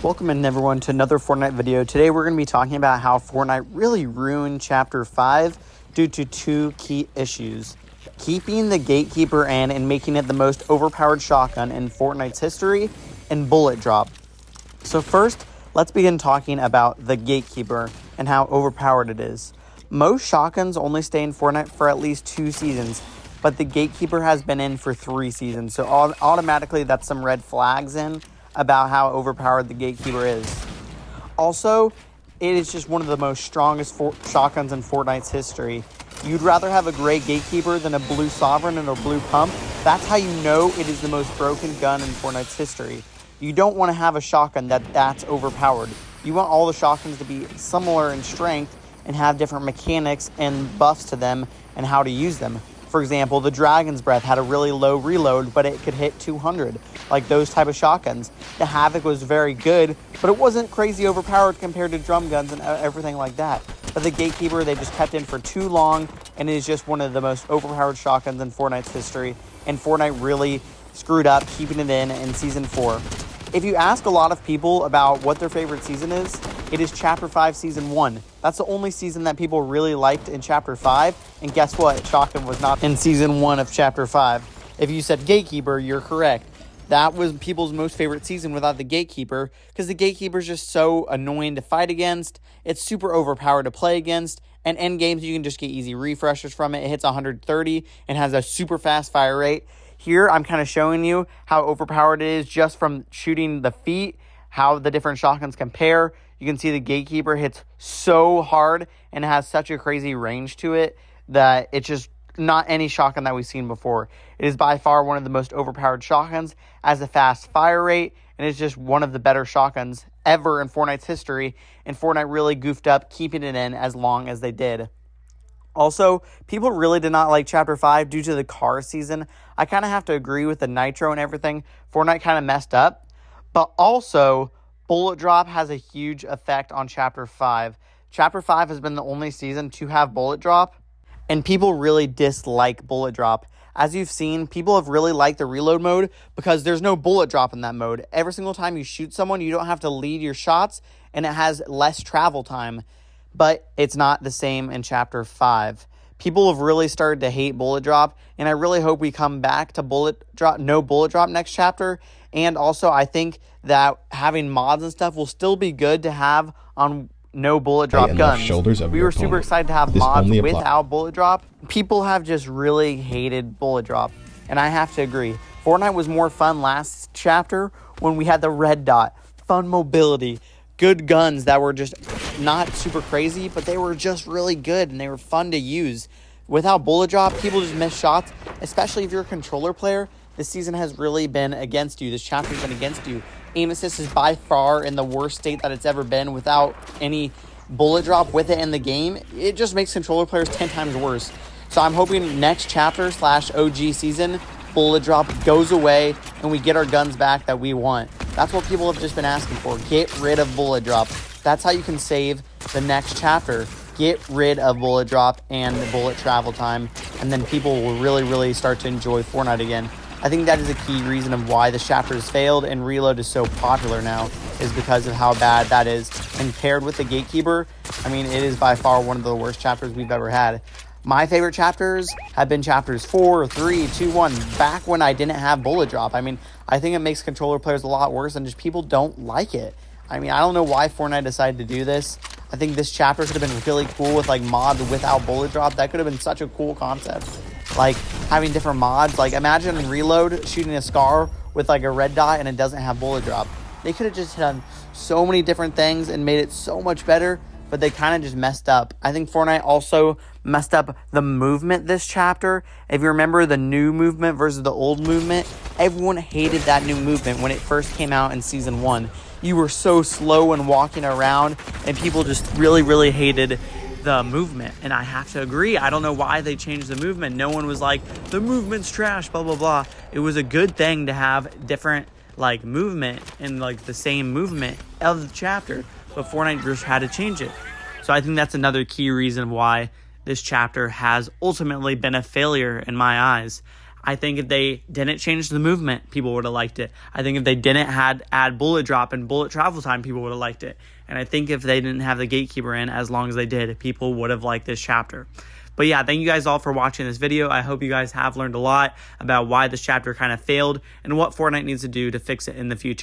Welcome in everyone to another Fortnite video. Today we're going to be talking about how Fortnite really ruined Chapter 5 due to two key issues. Keeping the Gatekeeper in and making it the most overpowered shotgun in Fortnite's history, and bullet drop. So first, let's begin talking about the Gatekeeper and how overpowered it is. Most shotguns only stay in Fortnite for at least 2 seasons, but the Gatekeeper has been in for 3 seasons. So automatically that's some red flags in about how overpowered the Gatekeeper is. Also, it is just one of the most strongest shotguns in Fortnite's history. You'd rather have a gray Gatekeeper than a blue Sovereign and a blue Pump. That's how you know it is the most broken gun in Fortnite's history. You don't want to have a shotgun that's overpowered. You want all the shotguns to be similar in strength and have different mechanics and buffs to them and how to use them. For example, the Dragon's Breath had a really low reload, but it could hit 200, like those type of shotguns. The Havoc was very good, but it wasn't crazy overpowered compared to drum guns and everything like that. But the Gatekeeper, they just kept in for too long, and it is just one of the most overpowered shotguns in Fortnite's history, and Fortnite really screwed up keeping it in Season 4. If you ask a lot of people about what their favorite season is, it is Chapter 5 Season 1. That's the only season that people really liked in Chapter 5. And guess what? Shotgun was not in Season 1 of Chapter 5. If you said Gatekeeper, you're correct. That was people's most favorite season without the Gatekeeper, because the Gatekeeper is just so annoying to fight against. It's super overpowered to play against. And end games, you can just get easy refreshers from it. It hits 130 and has a super fast fire rate. Here, I'm kind of showing you how overpowered it is just from shooting the feet, how the different shotguns compare. You can see the Gatekeeper hits so hard and has such a crazy range to it that it's just not any shotgun that we've seen before. It is by far one of the most overpowered shotguns, has a fast fire rate, and it's just one of the better shotguns ever in Fortnite's history, and Fortnite really goofed up keeping it in as long as they did. Also, people really did not like Chapter 5 due to the car season. I kind of have to agree with the nitro and everything. Fortnite kind of messed up. But also, bullet drop has a huge effect on Chapter 5. Chapter 5 has been the only season to have bullet drop, and people really dislike bullet drop. As you've seen, people have really liked the reload mode because there's no bullet drop in that mode. Every single time you shoot someone, you don't have to lead your shots, and it has less travel time. But it's not the same in Chapter 5. People have really started to hate bullet drop, and I really hope we come back to no bullet drop next chapter. And also, I think that having mods and stuff will still be good to have on no bullet drop guns. We were super excited to have mods without bullet drop. People have just really hated bullet drop, and I have to agree. Fortnite was more fun last chapter when we had the red dot, fun mobility, good guns that were just not super crazy, but they were just really good and they were fun to use. Without bullet drop, people just miss shots, especially if you're a controller player. This season has really been against you. This chapter has been against you. Aim assist is by far in the worst state that it's ever been without any bullet drop with it in the game. It just makes controller players 10 times worse. So I'm hoping next chapter / OG season, bullet drop goes away and we get our guns back that we want. That's what people have just been asking for. Get rid of bullet drop. That's how you can save the next chapter. Get rid of bullet drop and the bullet travel time, and then people will really, really start to enjoy Fortnite again. I think that is a key reason of why the chapter has failed and reload is so popular now, is because of how bad that is. And paired with the Gatekeeper, I mean, it is by far one of the worst chapters we've ever had. My favorite chapters have been chapters 4, 3, 2, 1, back when I didn't have bullet drop. I mean, I think it makes controller players a lot worse and just people don't like it. I mean, I don't know why Fortnite decided to do this. I think this chapter could have been really cool with like mods without bullet drop. That could have been such a cool concept. Like having different mods. Like imagine Reload shooting a Scar with like a red dot and it doesn't have bullet drop. They could have just done so many different things and made it so much better, but they kind of just messed up. I think Fortnite also messed up the movement this chapter. If you remember the new movement versus the old movement, everyone hated that new movement when it first came out in Season 1. You were so slow when walking around, and people just really, really hated the movement. And I have to agree. I don't know why they changed the movement. No one was like, the movement's trash, blah, blah, blah. It was a good thing to have different like movement and like the same movement of the chapter, but Fortnite just had to change it. So I think that's another key reason why this chapter has ultimately been a failure in my eyes. I think if they didn't change the movement, people would have liked it. I think if they didn't add bullet drop and bullet travel time, people would have liked it. And I think if they didn't have the Gatekeeper in as long as they did, people would have liked this chapter. But yeah, thank you guys all for watching this video. I hope you guys have learned a lot about why this chapter kind of failed and what Fortnite needs to do to fix it in the future.